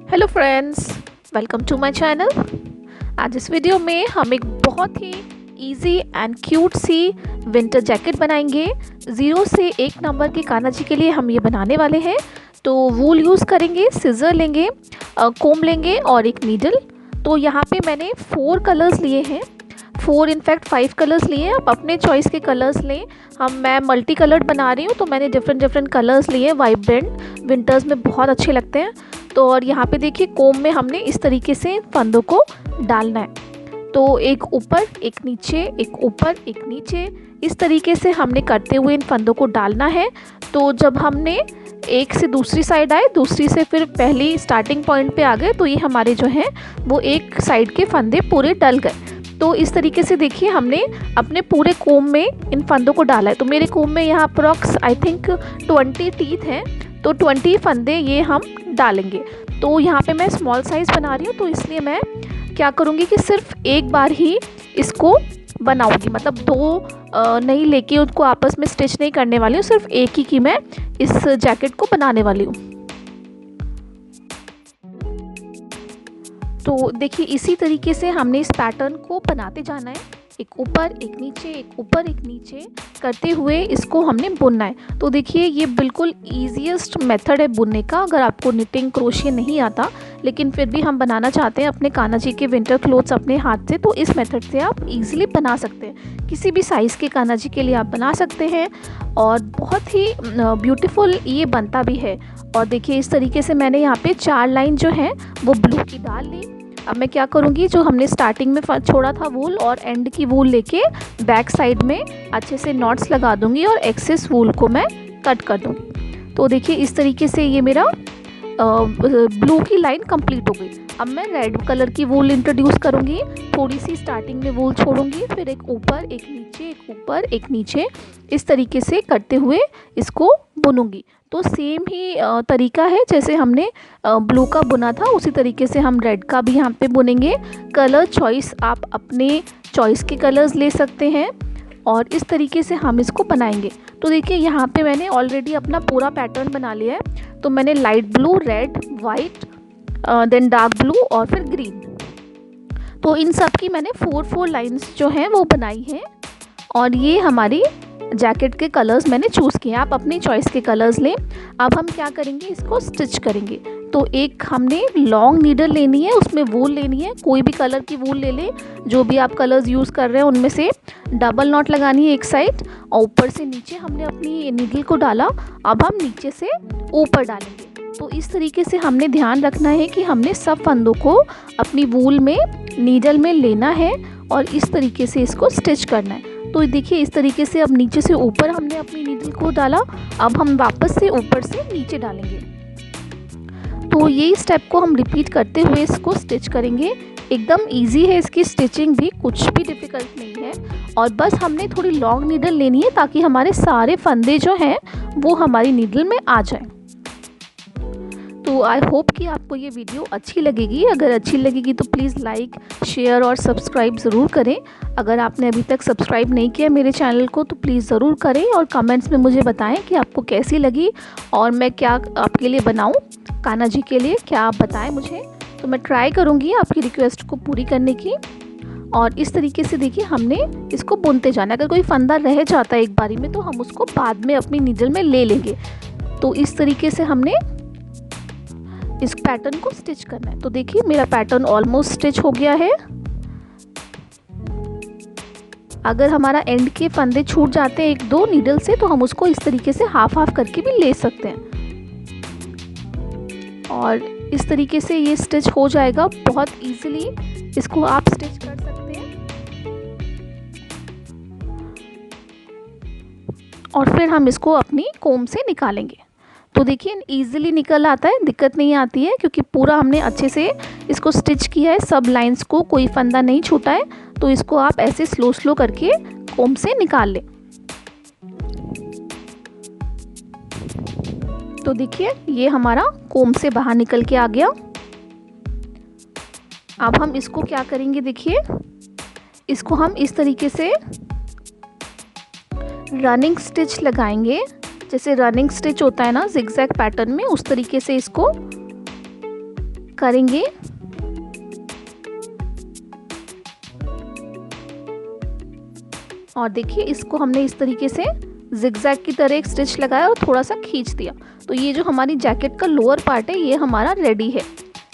Hello friends, welcome to my channel. आज इस video में हम एक बहुत ही इजी एंड क्यूट सी विंटर जैकेट बनाएंगे। 0 से 1 नंबर के कान्हा जी के लिए हम ये बनाने वाले हैं। तो वूल यूज़ करेंगे, सिजर लेंगे, कोम लेंगे और एक नीडल। तो यहाँ पे मैंने 4 कलर्स लिए हैं, 4 इनफैक्ट 5 कलर्स लिए हैं। आप अपने चॉइस के कलर्स लें। मैं मल्टी कलर्ड बना रही हूँ तो मैंने डिफरेंट कलर्स लिए। वाइब्रेंट विंटर्स में बहुत अच्छे लगते हैं। तो और यहाँ पे देखिए कोम में हमने इस तरीके से फंदों को डालना है। तो एक ऊपर एक नीचे, एक ऊपर एक नीचे, इस तरीके से हमने करते हुए इन फंदों को डालना है। तो जब हमने एक से दूसरी साइड आए, दूसरी से फिर पहली स्टार्टिंग पॉइंट पे आ गए, तो ये हमारे जो हैं वो एक साइड के फंदे पूरे डल गए। तो इस तरीके से देखिए हमने अपने पूरे कोम में इन फंदों को डाला है। तो मेरे कोम में यहाँ अप्रॉक्स आई थिंक 20 टीथ हैं। तो 20 फंदे ये हम डालेंगे। तो यहाँ पे मैं स्मॉल साइज़ बना रही हूँ, तो इसलिए मैं क्या करूँगी कि सिर्फ एक बार ही इसको बनाऊँगी, मतलब 2 नहीं लेके उनको आपस में स्टिच नहीं करने वाली हूँ, सिर्फ एक ही की मैं इस जैकेट को बनाने वाली हूँ। तो देखिए इसी तरीके से हमने इस पैटर्न को बनाते जाना है। एक ऊपर एक नीचे, एक ऊपर एक नीचे करते हुए इसको हमने बुनना है। तो देखिए ये बिल्कुल ईजीएस्ट मेथड है बुनने का। अगर आपको निटिंग क्रोशिया नहीं आता लेकिन फिर भी हम बनाना चाहते हैं अपने कान्हा जी के विंटर क्लोथ्स अपने हाथ से, तो इस मेथड से आप इजीली बना सकते हैं। किसी भी साइज़ के कान्हा जी के लिए आप बना सकते हैं और बहुत ही ब्यूटीफुल ये बनता भी है। और देखिए इस तरीके से मैंने यहाँ पे 4 लाइन जो है वो ब्लू की डाल ली। अब मैं क्या करूँगी, जो हमने स्टार्टिंग में छोड़ा था वूल और एंड की वूल लेके बैक साइड में अच्छे से नॉट्स लगा दूँगी और एक्सेस वूल को मैं कट कर दूँगी। तो देखिए इस तरीके से ये मेरा ब्लू की लाइन कंप्लीट हो गई। अब मैं रेड कलर की वूल इंट्रोड्यूस करूँगी। थोड़ी सी स्टार्टिंग में वूल छोड़ूंगी, फिर एक ऊपर एक नीचे, एक ऊपर एक नीचे, इस तरीके से करते हुए इसको बुनूंगी। तो सेम ही तरीका है जैसे हमने ब्लू का बुना था, उसी तरीके से हम रेड का भी यहाँ पे बुनेंगे। कलर चॉइस आप अपने चॉइस के कलर्स ले सकते हैं और इस तरीके से हम इसको बनाएंगे। तो देखिए यहाँ पे मैंने ऑलरेडी अपना पूरा पैटर्न बना लिया है। तो मैंने light blue, red, white, then dark blue और फिर ग्रीन, तो इन सब की मैंने 4 लाइंस जो हैं वो बनाई हैं। और ये हमारी जैकेट के कलर्स मैंने चूज़ किए। आप अपनी चॉइस के कलर्स लें। अब हम क्या करेंगे, इसको स्टिच करेंगे। तो एक हमने लॉन्ग नीडल लेनी है, उसमें वूल लेनी है, कोई भी कलर की वूल ले लें, जो भी आप कलर्स यूज़ कर रहे हैं उनमें से। डबल नॉट लगानी है एक साइड और ऊपर से नीचे हमने अपनी नीडल को डाला। अब हम नीचे से ऊपर डालेंगे। तो इस तरीके से हमने ध्यान रखना है कि हमने सब फंदों को अपनी वूल में, नीडल में लेना है और इस तरीके से इसको स्टिच करना है। तो देखिए इस तरीके से अब नीचे से ऊपर हमने अपनी नीडल को डाला। अब हम वापस से ऊपर से नीचे डालेंगे। तो यही स्टेप को हम रिपीट करते हुए इसको स्टिच करेंगे। एकदम इजी है इसकी स्टिचिंग भी, कुछ भी डिफ़िकल्ट नहीं है। और बस हमने थोड़ी लॉन्ग नीडल लेनी है ताकि हमारे सारे फंदे जो हैं वो हमारी नीडल में आ जाए। तो आई होप कि आपको ये वीडियो अच्छी लगेगी। अगर अच्छी लगेगी तो प्लीज़ लाइक, शेयर और सब्सक्राइब ज़रूर करें। अगर आपने अभी तक सब्सक्राइब नहीं किया मेरे चैनल को तो प्लीज़ ज़रूर करें और कमेंट्स में मुझे बताएं कि आपको कैसी लगी और मैं क्या आपके लिए बनाऊं, कान्हा जी के लिए क्या आप बताएं मुझे। तो मैं ट्राई करूँगी आपकी रिक्वेस्ट को पूरी करने की। और इस तरीके से देखिए हमने इसको बुनते जाना। अगर कोई फंदा रह जाता है एक बारी में तो हम उसको बाद में अपनी नीडल में ले लेंगे। तो इस तरीके से हमने इस पैटर्न को स्टिच करना है। तो देखिए मेरा पैटर्न ऑलमोस्ट स्टिच हो गया है। अगर हमारा एंड के फंदे छूट जाते हैं 1-2 नीडल से तो हम उसको इस तरीके से हाफ करके भी ले सकते हैं। और इस तरीके से ये स्टिच हो जाएगा। बहुत इजीली इसको आप स्टिच कर सकते हैं। और फिर हम इसको अपनी कोम से निकालेंगे। तो देखिए इजीली निकल आता है, दिक्कत नहीं आती है क्योंकि पूरा हमने अच्छे से इसको स्टिच किया है। सब लाइंस को, कोई फंदा नहीं छूटा है। तो इसको आप ऐसे स्लो करके कोम से निकाल लें। तो देखिए ये हमारा कोम से बाहर निकल के आ गया। अब हम इसको क्या करेंगे, देखिए इसको हम इस तरीके से रनिंग स्टिच लगाएंगे। जैसे रनिंग स्टिच होता है ना जिगजैग पैटर्न में, उस तरीके से इसको करेंगे। और देखिए इसको हमने इस तरीके से जिगजैग की तरह एक स्टिच लगाया और थोड़ा सा खींच दिया। तो ये जो हमारी जैकेट का लोअर पार्ट है ये हमारा रेडी है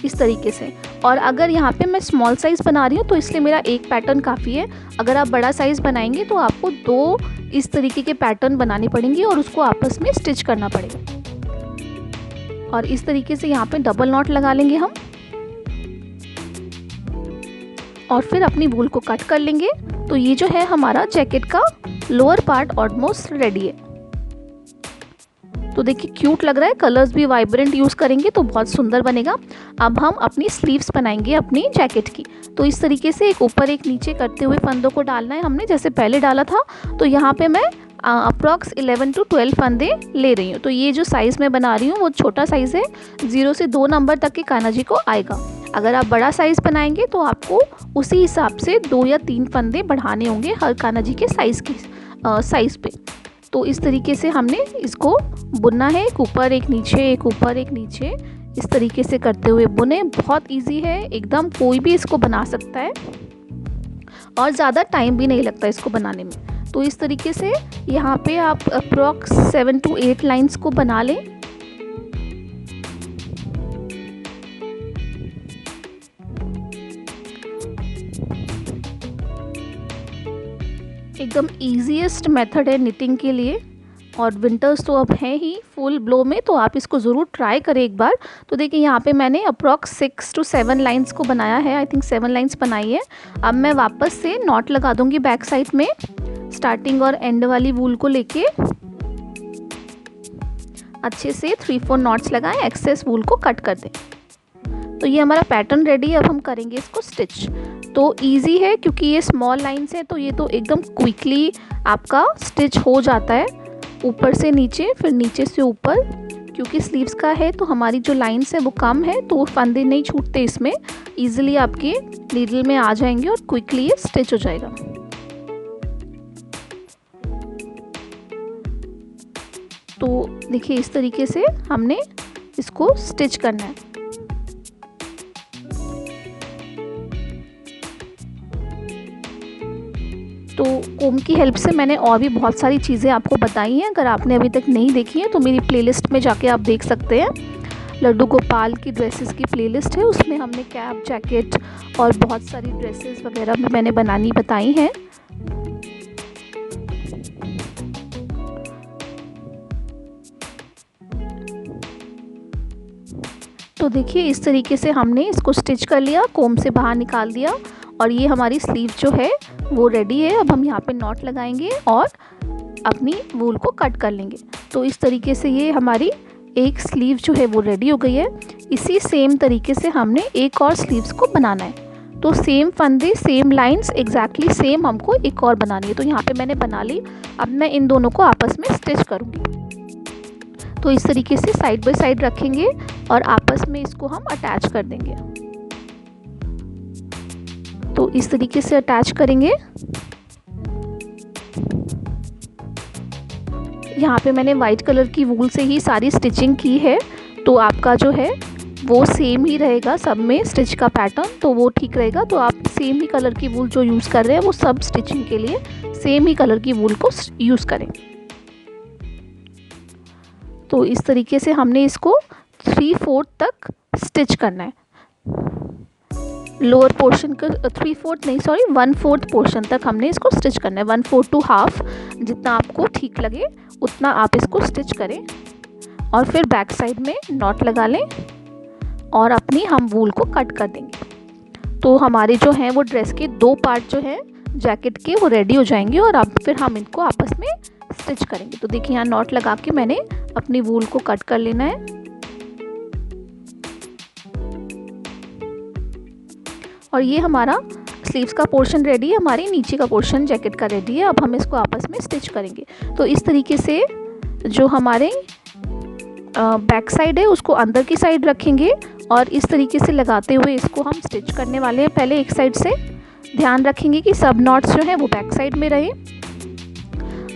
इस तरीके से। और अगर यहाँ पे मैं स्मॉल साइज़ बना रही हूँ तो इसलिए मेरा एक पैटर्न काफ़ी है। अगर आप बड़ा साइज़ बनाएंगे तो आपको 2 इस तरीके के पैटर्न बनाने पड़ेंगे और उसको आपस में स्टिच करना पड़ेगा। और इस तरीके से यहाँ पे डबल नॉट लगा लेंगे हम और फिर अपनी वूल को कट कर लेंगे। तो ये जो है हमारा जैकेट का लोअर पार्ट ऑलमोस्ट रेडी है। तो देखिए क्यूट लग रहा है, कलर्स भी वाइब्रेंट यूज़ करेंगे तो बहुत सुंदर बनेगा। अब हम अपनी स्लीव्स बनाएंगे अपनी जैकेट की। तो इस तरीके से एक ऊपर एक नीचे करते हुए फंदों को डालना है हमने, जैसे पहले डाला था। तो यहाँ पे मैं अप्रॉक्स 11 to 12 फंदे ले रही हूँ। तो ये जो साइज़ मैं बना रही हूँ वो छोटा साइज़ है, 0 से 2 नंबर तक के कान्हा जी को आएगा। अगर आप बड़ा साइज़ बनाएंगे तो आपको उसी हिसाब से 2 या 3 फंदे बढ़ाने होंगे हर कान्हा जी के साइज़ पे। तो इस तरीके से हमने इसको बुनना है, एक ऊपर एक नीचे, एक ऊपर एक नीचे, इस तरीके से करते हुए बुने। बहुत इजी है एकदम, कोई भी इसको बना सकता है और ज़्यादा टाइम भी नहीं लगता इसको बनाने में। तो इस तरीके से यहाँ पे आप अप्रॉक्स 7 to 8 लाइंस को बना लें। एकदम ईजीएस्ट मेथड है निटिंग के लिए और विंटर्स तो अब हैं ही फुल ब्लो में, तो आप इसको ज़रूर ट्राई करें एक बार। तो देखिए यहाँ पे मैंने अप्रॉक्स 6 to 7 लाइंस को बनाया है, आई थिंक 7 लाइंस बनाई है। अब मैं वापस से नॉट लगा दूँगी बैक साइड में, स्टार्टिंग और एंड वाली वूल को लेके अच्छे से 3-4 नॉट्स लगाएं, एक्सेस वूल को कट कर दें। तो ये हमारा पैटर्न रेडी है। अब हम करेंगे इसको स्टिच। तो इजी है क्योंकि ये स्मॉल लाइंस है, तो ये तो एकदम क्विकली आपका स्टिच हो जाता है, ऊपर से नीचे फिर नीचे से ऊपर। क्योंकि स्लीव्स का है तो हमारी जो लाइंस है वो कम है, तो वो फंदे नहीं छूटते इसमें, इजीली आपके नीडल में आ जाएंगे और क्विकली ये स्टिच हो जाएगा। तो देखिए इस तरीके से हमने इसको स्टिच करना है। तो कोम की हेल्प से मैंने और भी बहुत सारी चीज़ें आपको बताई हैं। अगर आपने अभी तक नहीं देखी है तो मेरी प्लेलिस्ट में जाके आप देख सकते हैं। लड्डू गोपाल की ड्रेसेस की प्लेलिस्ट है, उसमें हमने कैप, जैकेट और बहुत सारी ड्रेसेस वगैरह भी मैंने बनानी बताई हैं। तो देखिए इस तरीके से हमने इसको स्टिच कर लिया, कोम से बाहर निकाल दिया और ये हमारी स्लीव जो है वो रेडी है। अब हम यहाँ पे नॉट लगाएंगे और अपनी वूल को कट कर लेंगे। तो इस तरीके से ये हमारी एक स्लीव जो है वो रेडी हो गई है। इसी सेम तरीके से हमने एक और स्लीव्स को बनाना है। तो सेम फंदे, सेम लाइंस, एग्जैक्टली सेम हमको एक और बनानी है। तो यहाँ पे मैंने बना ली। अब मैं इन दोनों को आपस में स्टिच करूँगी। तो इस तरीके से साइड बाय साइड रखेंगे और आपस में इसको हम अटैच कर देंगे। तो इस तरीके से अटैच करेंगे। यहाँ पे मैंने वाइट कलर की वूल से ही सारी स्टिचिंग की है, तो आपका जो है वो सेम ही रहेगा सब में स्टिच का पैटर्न, तो वो ठीक रहेगा। तो आप सेम ही कलर की वूल जो यूज़ कर रहे हैं वो सब स्टिचिंग के लिए सेम ही कलर की वूल को यूज़ करें। तो इस तरीके से हमने इसको 3/4 तक स्टिच करना है। लोअर पोर्शन का 1/4 पोर्शन तक हमने इसको स्टिच करना है। 1/4 to हाफ, जितना आपको ठीक लगे उतना आप इसको स्टिच करें और फिर बैक साइड में नॉट लगा लें और अपनी हम वूल को कट कर देंगे। तो हमारे जो हैं वो ड्रेस के 2 पार्ट जो हैं जैकेट के वो रेडी हो जाएंगे और अब फिर हम इनको आपस में स्टिच करेंगे। तो देखिए यहाँ नॉट लगा के मैंने अपनी वूल को कट कर लेना है और ये हमारा स्लीव्स का पोर्शन रेडी है, हमारे नीचे का पोर्शन जैकेट का रेडी है। अब हम इसको आपस में स्टिच करेंगे। तो इस तरीके से जो हमारे बैक साइड है उसको अंदर की साइड रखेंगे और इस तरीके से लगाते हुए इसको हम स्टिच करने वाले हैं। पहले एक साइड से ध्यान रखेंगे कि सब नॉट्स जो हैं वो बैक साइड में रहे।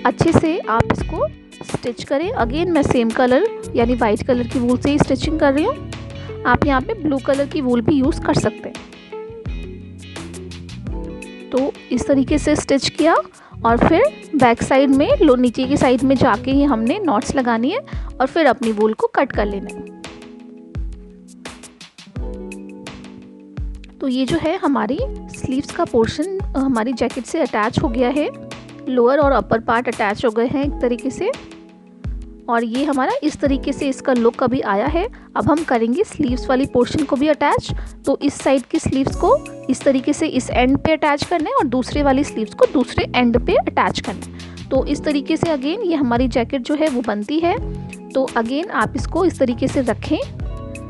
अच्छे से आप इसको स्टिच करें। अगेन मैं सेम कलर यानी वाइट कलर की वूल से ही स्टिचिंग कर रही हूँ। आप यहाँ पे ब्लू कलर की वूल भी यूज़ कर सकते हैं। तो इस तरीके से स्टिच किया और फिर बैक साइड में नीचे की साइड में जाके ही हमने नॉट्स लगानी है और फिर अपनी वूल को कट कर लेना है। तो ये जो है हमारी स्लीव्स का पोर्शन हमारी जैकेट से अटैच हो गया है। लोअर और अपर पार्ट अटैच हो गए हैं एक तरीके से, और ये हमारा इस तरीके से इसका लुक अभी आया है। अब हम करेंगे स्लीव्स वाली पोर्शन को भी अटैच। तो इस साइड की स्लीव्स को इस तरीके से इस एंड पे अटैच करना है और दूसरे वाली स्लीव्स को दूसरे एंड पे अटैच करना है। तो इस तरीके से अगेन ये हमारी जैकेट जो है वो बनती है। तो अगेन आप इसको इस तरीके से रखें,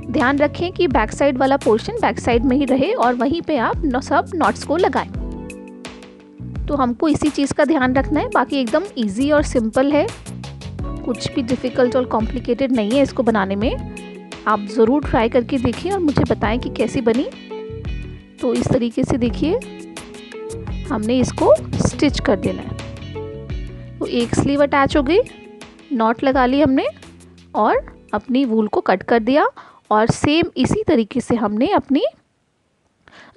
ध्यान रखें कि बैक साइड वाला पोर्शन बैक साइड में ही रहे और वहीं पे आप सब नॉट्स को लगाएं। तो हमको इसी चीज़ का ध्यान रखना है, बाकी एकदम इजी और सिंपल है, कुछ भी डिफ़िकल्ट और कॉम्प्लिकेटेड नहीं है इसको बनाने में। आप ज़रूर ट्राई करके देखिए और मुझे बताएं कि कैसी बनी। तो इस तरीके से देखिए हमने इसको स्टिच कर देना है। तो एक स्लीव अटैच हो गई, नॉट लगा ली हमने और अपनी वूल को कट कर दिया। और सेम इसी तरीके से हमने अपनी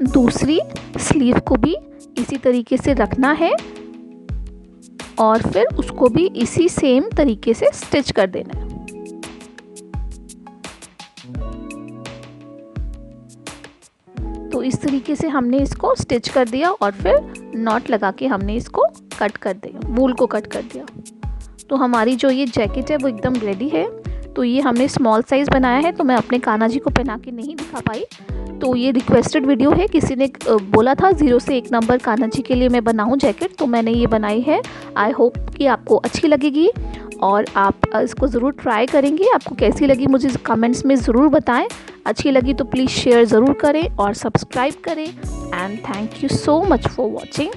दूसरी स्लीव को भी इसी तरीके से रखना है और फिर उसको भी इसी सेम तरीके से स्टिच कर देना है। तो इस तरीके से हमने इसको स्टिच कर दिया और फिर नॉट लगा के हमने इसको कट कर दिया, वूल को कट कर दिया। तो हमारी जो ये जैकेट है वो एकदम रेडी है। तो ये हमने स्मॉल साइज़ बनाया है, तो मैं अपने कान्हा जी को पहना के नहीं दिखा पाई। तो ये रिक्वेस्टेड वीडियो है, किसी ने बोला था 0 से 1 नंबर कान्हा जी के लिए मैं बनाऊं जैकेट, तो मैंने ये बनाई है। आई होप कि आपको अच्छी लगेगी और आप इसको ज़रूर ट्राई करेंगे। आपको कैसी लगी मुझे कमेंट्स में ज़रूर बताएं। अच्छी लगी तो प्लीज़ शेयर ज़रूर करें और सब्सक्राइब करें। And thank you so much for watching.